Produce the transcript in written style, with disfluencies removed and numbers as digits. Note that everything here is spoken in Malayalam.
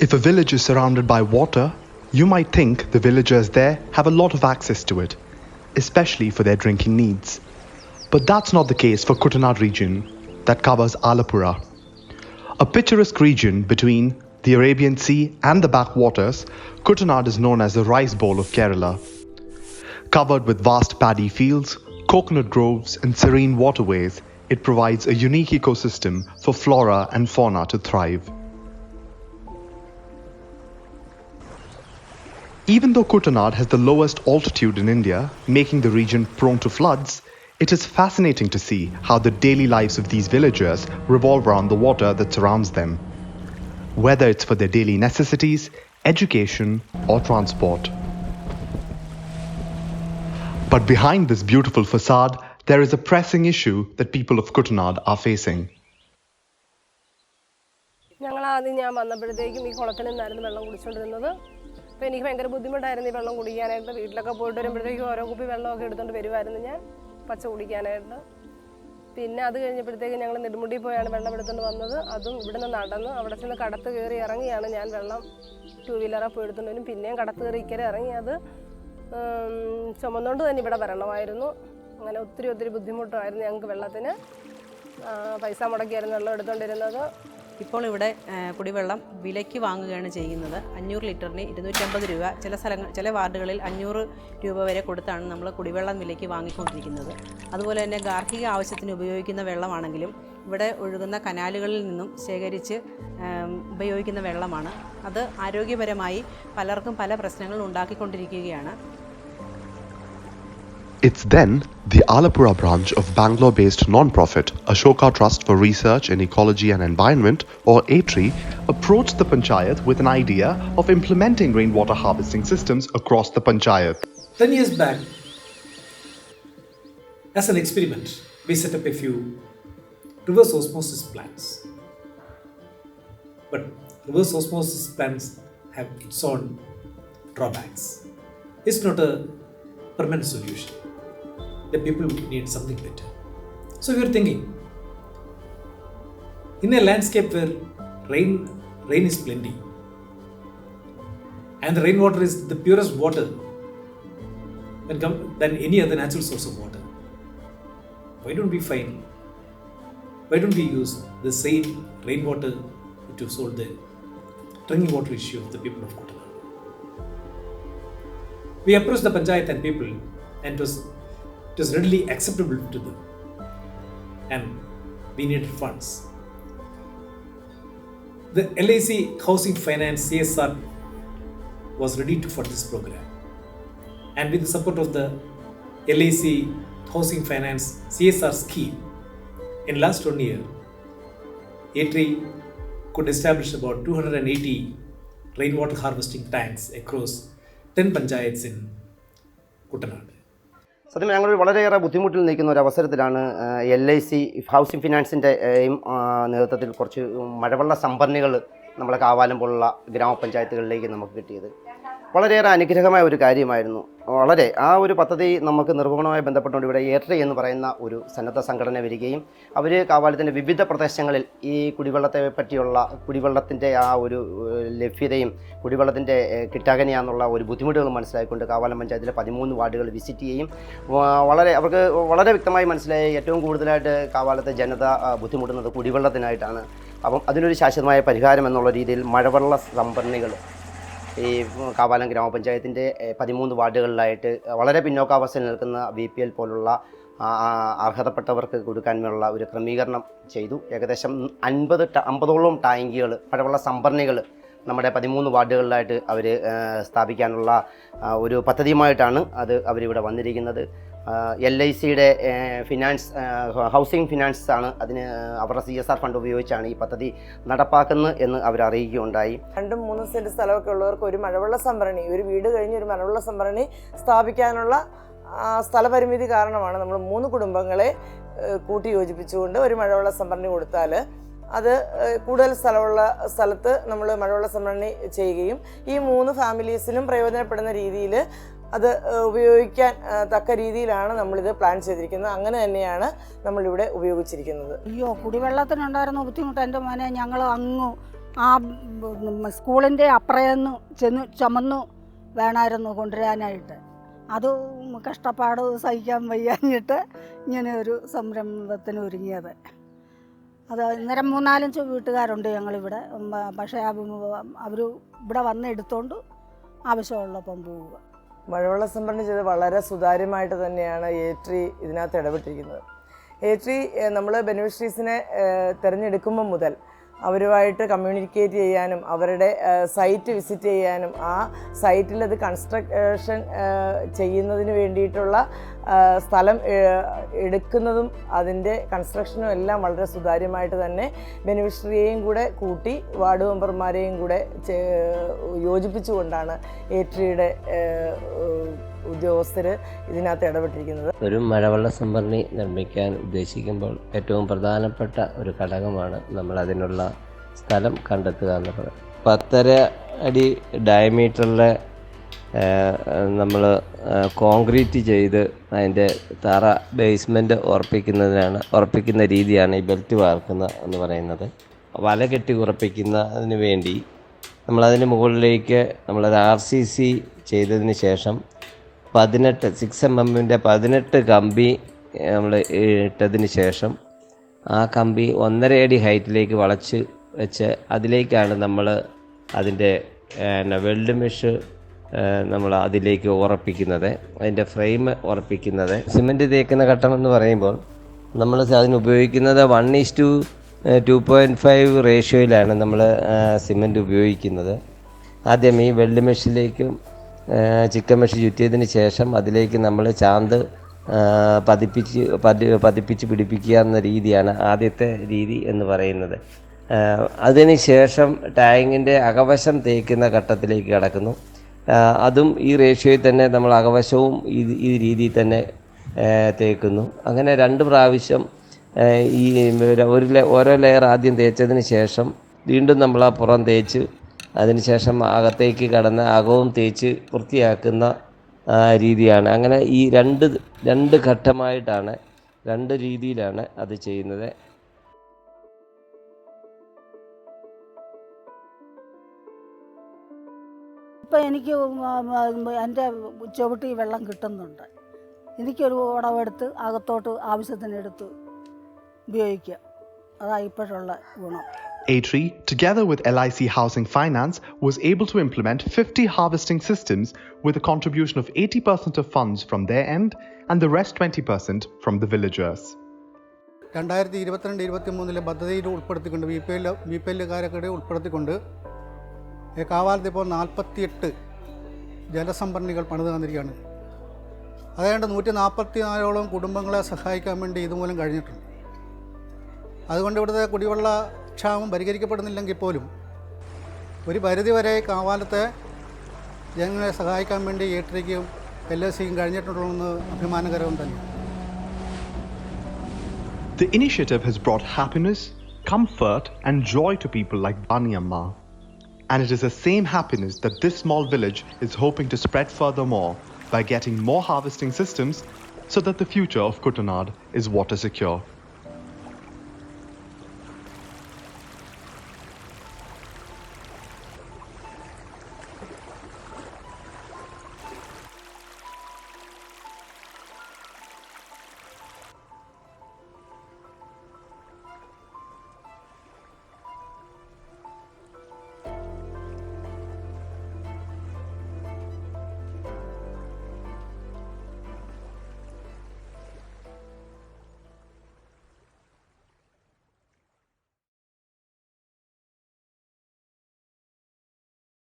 If a village is surrounded by water, you might think the villagers there have a lot of access to it, especially for their drinking needs. But that's not the case for Kuttanad region that covers Alappuzha. A picturesque region between the Arabian Sea and the backwaters, Kuttanad is known as the rice bowl of Kerala. Covered with vast paddy fields, coconut groves and serene waterways, it provides a unique ecosystem for flora and fauna to thrive. Even though Kuttanad has the lowest altitude in India, making the region prone to floods, it is fascinating to see how the daily lives of these villagers revolve around the water that surrounds them, whether it's for their daily necessities, education, or transport. But behind this beautiful facade, there is a pressing issue that people of Kuttanad are facing. എനിക്ക് ഭയങ്കര ബുദ്ധിമുട്ടായിരുന്നു ഈ വെള്ളം കുടിക്കാനായിട്ട്. വീട്ടിലൊക്കെ പോയിട്ട് വരുമ്പോഴത്തേക്കും ഓരോ കുപ്പി വെള്ളമൊക്കെ എടുത്തുകൊണ്ട് വരുമായിരുന്നു ഞാൻ പച്ച കുടിക്കാനായിട്ട്. പിന്നെ അത് കഴിഞ്ഞപ്പോഴത്തേക്കും ഞങ്ങൾ നെടുമുടി പോയാണ് വെള്ളം എടുത്തുകൊണ്ട് വന്നത്. അതും ഇവിടുന്ന് നടന്ന് അവിടെ ചെന്ന് കടത്ത് കയറി ഇറങ്ങിയാണ് ഞാൻ വെള്ളം 2 വീലറാ പോയി എടുത്തുകൊണ്ട് വരും. പിന്നെയും കടത്ത് കയറി ഇക്കരെ ഇറങ്ങി അത് ചുമന്നുകൊണ്ട് തന്നെ ഇവിടെ വരണമായിരുന്നു. അങ്ങനെ ഒത്തിരി ബുദ്ധിമുട്ടായിരുന്നു ഞങ്ങൾക്ക് വെള്ളത്തിന്. പൈസ മുടക്കിയായിരുന്നു വെള്ളം എടുത്തുകൊണ്ടിരുന്നത്. ഇപ്പോൾ ഇവിടെ കുടിവെള്ളം വിലയ്ക്ക് വാങ്ങുകയാണ് ചെയ്യുന്നത്. 500 ലിറ്ററിന് 250 രൂപ, ചില വാർഡുകളിൽ 500 രൂപ വരെ കൊടുത്താണ് നമ്മൾ കുടിവെള്ളം വിലയ്ക്ക് വാങ്ങിക്കൊണ്ടിരിക്കുന്നത്. അതുപോലെ തന്നെ ഗാർഹിക ആവശ്യത്തിന് ഉപയോഗിക്കുന്ന വെള്ളമാണെങ്കിലും ഇവിടെ ഒഴുകുന്ന കനാലുകളിൽ നിന്നും ശേഖരിച്ച് ഉപയോഗിക്കുന്ന വെള്ളമാണ്. അത് ആരോഗ്യപരമായി പലർക്കും പല പ്രശ്നങ്ങളും ഉണ്ടാക്കിക്കൊണ്ടിരിക്കുകയാണ്. It's then the Alappuzha branch of Bangalore-based non-profit Ashoka Trust for Research in Ecology and Environment, or ATREE, approached the panchayat with an idea of implementing rainwater harvesting systems across the panchayat. 10 years back, as an experiment, we set up a few reverse osmosis plants. But reverse osmosis plants have its own drawbacks. It's not a permanent solution. The people need something better. So we were thinking, in a landscape where rain is plenty, and the rainwater is the purest water than any other natural source of water, why don't we use the same rainwater to solve the drinking water issue of the people of Kuttanad? We approached the panchayat and people, and it was readily acceptable to them, and we needed funds. The LIC Housing Finance CSR was ready for this program, and with the support of the LIC Housing Finance CSR scheme, in last 1 year, ATREE could establish about 280 rainwater harvesting tanks across 10 panchayats in Kuttanad. സത്യം ഞങ്ങൾ വളരെയേറെ ബുദ്ധിമുട്ടിൽ നിൽക്കുന്ന ഒരു അവസരത്തിലാണ് LIC ഹൗസിംഗ് ഫിനാൻസിൻ്റെ നേതൃത്വത്തിൽ കുറച്ച് മഴവെള്ള സംഭരണികൾ നമ്മളെ കാവാലം പോലുള്ള ഗ്രാമപഞ്ചായത്തുകളിലേക്ക് നമുക്ക് കിട്ടിയത്. വളരെയേറെ അനുഗ്രഹമായ ഒരു കാര്യമായിരുന്നു. ആ ഒരു പദ്ധതി നമുക്ക് നിർവഹണവുമായി ബന്ധപ്പെട്ടുകൊണ്ട് ഇവിടെ ATREE എന്ന് പറയുന്ന ഒരു സന്നദ്ധ സംഘടന വരികയും അവർ കാവാലത്തിൻ്റെ വിവിധ പ്രദേശങ്ങളിൽ ഈ കുടിവെള്ളത്തെ പറ്റിയുള്ള കുടിവെള്ളത്തിൻ്റെ ആ ഒരു ലഭ്യതയും കുടിവെള്ളത്തിൻ്റെ കിട്ടാകനിയാന്നുള്ള ഒരു ബുദ്ധിമുട്ടുകൾ മനസ്സിലാക്കിക്കൊണ്ട് കാവാലം പഞ്ചായത്തിലെ 13 വാർഡുകൾ വിസിറ്റ് ചെയ്യും. അവർക്ക് വളരെ വ്യക്തമായി മനസ്സിലായി ഏറ്റവും കൂടുതലായിട്ട് കാവാലത്തെ ജനത ബുദ്ധിമുട്ടുന്നത് കുടിവെള്ളത്തിനായിട്ടാണ്. അപ്പം അതിനൊരു ശാശ്വതമായ പരിഹാരം എന്നുള്ള രീതിയിൽ മഴവെള്ള സംഭരണികൾ ഈ കാവാലം ഗ്രാമപഞ്ചായത്തിൻ്റെ 13 വാർഡുകളിലായിട്ട് വളരെ പിന്നോക്കാവസ്ഥയിൽ നിൽക്കുന്ന BPL പോലുള്ള അർഹതപ്പെട്ടവർക്ക് കൊടുക്കാനുള്ള ഒരു ക്രമീകരണം ചെയ്തു. ഏകദേശം 50ഓളം ടാങ്കികൾ മഴവെള്ള സംഭരണികൾ നമ്മുടെ 13 വാർഡുകളിലായിട്ട് അവർ സ്ഥാപിക്കാനുള്ള ഒരു പദ്ധതിയുമായിട്ടാണ് അവരിവിടെ വന്നിരിക്കുന്നത്. LICയുടെ ഫിനാൻസ് ഹൗസിംഗ് ഫിനാൻസ് ആണ് അതിന് അവരുടെ CSR ഫണ്ട് ഉപയോഗിച്ചാണ് ഈ പദ്ധതി നടപ്പാക്കുന്നത് എന്ന് അവർ അറിയിക്കുകയുണ്ടായി. 2-3 സെൻറ്റ് സ്ഥലമൊക്കെ ഉള്ളവർക്ക് ഒരു മഴവെള്ള സംഭരണി, ഒരു വീട് കഴിഞ്ഞ് ഒരു മഴവെള്ള സംഭരണി സ്ഥാപിക്കാനുള്ള സ്ഥലപരിമിതി കാരണമാണ് നമ്മൾ 3 കുടുംബങ്ങളെ കൂട്ടി യോജിപ്പിച്ചുകൊണ്ട് ഒരു മഴവെള്ള സംഭരണി കൊടുത്താൽ അത് കൂടുതൽ സ്ഥലത്ത് നമ്മൾ മഴവെള്ള സംഭരണി ചെയ്യുകയും ഈ 3 ഫാമിലീസിനും പ്രയോജനപ്പെടുന്ന രീതിയിൽ അത് ഉപയോഗിക്കാൻ തക്ക രീതിയിലാണ് നമ്മളിത് പ്ലാൻ ചെയ്തിരിക്കുന്നത്. അങ്ങനെ തന്നെയാണ് നമ്മളിവിടെ ഉപയോഗിച്ചിരിക്കുന്നത്. കുടിവെള്ളത്തിനുണ്ടായിരുന്ന ബുദ്ധിമുട്ട് എൻ്റെ മോനെ ഞങ്ങൾ അങ്ങ് ആ സ്കൂളിൻ്റെ അപ്പുറയെന്ന് ചെന്ന് ചുമന്നു വേണമായിരുന്നു കൊണ്ടുവരാനായിട്ട്. അത് കഷ്ടപ്പാട് സഹിക്കാൻ വയ്യാഞ്ഞിട്ട് ഇങ്ങനെ ഒരു സംരംഭത്തിന് ഒരുങ്ങിയത്. അത് അന്നേരം 3-4 വീട്ടുകാരുണ്ട് ഞങ്ങളിവിടെ. പക്ഷേ അവർ ഇവിടെ വന്ന് എടുത്തുകൊണ്ട് ആവശ്യമുള്ളപ്പം പോവുക. മഴവെള്ള സംഭരണി ചെയ്ത് വളരെ സുതാര്യമായിട്ട് തന്നെയാണ് ATREE ഇതിനകത്ത് ഇടപെട്ടിരിക്കുന്നത്. ATREE നമ്മൾ ബെനിഫിഷ്യറീസിനെ തിരഞ്ഞെടുക്കുമ്പോൾ മുതൽ അവരുമായിട്ട് കമ്മ്യൂണിക്കേറ്റ് ചെയ്യാനും അവരുടെ സൈറ്റ് വിസിറ്റ് ചെയ്യാനും ആ സൈറ്റിൽ അത് കൺസ്ട്രക്ഷൻ ചെയ്യുന്നതിന് വേണ്ടിയിട്ടുള്ള സ്ഥലം എടുക്കുന്നതും അതിൻ്റെ കൺസ്ട്രക്ഷനും എല്ലാം വളരെ സുതാര്യമായിട്ട് തന്നെ ബെനിഫിഷ്യറിയെയും കൂടെ കൂട്ടി വാർഡ് മെമ്പർമാരെയും കൂടെ യോജിപ്പിച്ചുകൊണ്ടാണ് ATREEയുടെ ഉദ്യോഗസ്ഥർ ഇതിനകത്ത് ഇടപെട്ടിരിക്കുന്നത്. ഒരു മഴവെള്ള സംഭരണി നിർമ്മിക്കാൻ ഉദ്ദേശിക്കുമ്പോൾ ഏറ്റവും പ്രധാനപ്പെട്ട ഒരു ഘടകമാണ് നമ്മൾ അതിനുള്ള സ്ഥലം കണ്ടെത്തുക എന്നുള്ളത്. 10.5 അടി ഡയമീറ്ററിലെ നമ്മൾ കോൺക്രീറ്റ് ചെയ്ത് അതിൻ്റെ തറ ബേസ്മെൻറ്റ് ഉറപ്പിക്കുന്ന രീതിയാണ് ഈ ബെൽറ്റ് വാർക്കുന്ന എന്ന് പറയുന്നത്. വല കെട്ടി ഉറപ്പിക്കുന്നതിന് വേണ്ടി നമ്മളതിന് മുകളിലേക്ക് നമ്മളൊരു RCC ചെയ്തതിന് ശേഷം 6 mm 18 കമ്പി നമ്മൾ ഇട്ടതിന് ശേഷം ആ കമ്പി 1.5 അടി ഹൈറ്റിലേക്ക് വളച്ച് വെച്ച് അതിലേക്കാണ് നമ്മൾ അതിൻ്റെ വെൽഡ് മെഷ് നമ്മൾ അതിലേക്ക് ഉറപ്പിക്കുന്നത്. അതിൻ്റെ ഫ്രെയിം ഉറപ്പിക്കുന്നത് സിമൻറ്റ് തേക്കുന്ന ഘട്ടം എന്ന് പറയുമ്പോൾ നമ്മൾ അതിനുപയോഗിക്കുന്നത് 1:2.5 റേഷ്യോയിലാണ് നമ്മൾ സിമൻറ്റ് ഉപയോഗിക്കുന്നത്. ആദ്യം ഈ വെൽഡ് മെഷിലേക്കും ചിക്കൻ മെഷ് ചുറ്റിയതിന് ശേഷം അതിലേക്ക് നമ്മൾ ചാന്ത് പതിപ്പിച്ച് പിടിപ്പിക്കുക എന്ന രീതിയാണ് ആദ്യത്തെ രീതി എന്ന് പറയുന്നത്. അതിന് ശേഷം ടാങ്കിൻ്റെ അകവശം തേക്കുന്ന ഘട്ടത്തിലേക്ക് കടക്കുന്നു. അതും ഈ റേഷ്യോയിൽ തന്നെ നമ്മൾ അകവശവും ഈ രീതിയിൽ തന്നെ തേക്കുന്നു. അങ്ങനെ 2 പ്രാവശ്യം ഈ ഓരോ ലെയർ ആദ്യം തേച്ചതിന് ശേഷം വീണ്ടും നമ്മൾ ആ പുറം തേച്ച് അതിനുശേഷം അകത്തേക്ക് കടന്ന് അകവും തേച്ച് വൃത്തിയാക്കുന്ന രീതിയാണ്. അങ്ങനെ ഈ രണ്ട് ഘട്ടമായിട്ടാണ് 2 രീതിയിലാണ് അത് ചെയ്യുന്നത്. ഇപ്പം എനിക്ക് എൻ്റെ ചുവട്ടി വെള്ളം കിട്ടുന്നുണ്ട്. എനിക്കൊരു ഉടവെടുത്ത് അകത്തോട്ട് ആവശ്യത്തിനെടുത്ത് ഉപയോഗിക്കുക. അതാണ് ഇപ്പോഴുള്ള ഗുണം. ATREE, together with LIC Housing Finance, was able to implement 50 harvesting systems with a contribution of 80% of funds from their end and the rest 20% from the villagers. 2022-23 പദ്ധതിയിൽ ഉൾപ്പെടുത്തിക്കൊണ്ട് BPL ഉൾപ്പെടുത്തിക്കൊണ്ട് കാവാലത്ത് ഇപ്പോൾ 48 ജലസംഭരണികൾ പണിത് തന്നിരിക്കുകയാണ്. അതുകൊണ്ട് 144ഓളം കുടുംബങ്ങളെ സഹായിക്കാൻ വേണ്ടി ഇതുമൂലം കഴിഞ്ഞിട്ടുണ്ട്. അതുകൊണ്ട് ഇവിടുത്തെ കുടിവെള്ള ക്ഷാമം പരിഹരിക്കപ്പെടുന്നില്ലെങ്കിൽ പോലും ഒരു പരിധിവരെ കാവാലത്തെ ജനങ്ങളെ സഹായിക്കാൻ വേണ്ടി ATREEക്കും LICക്കും കഴിഞ്ഞിട്ടുള്ളതെന്ന് അഭിമാനകരം തന്നെയാണ്. The initiative has brought happiness, comfort and joy to people like Bani Amma. And it is the same happiness that this small village is hoping to spread furthermore by getting more harvesting systems so that the future of Kuttanad is water secure.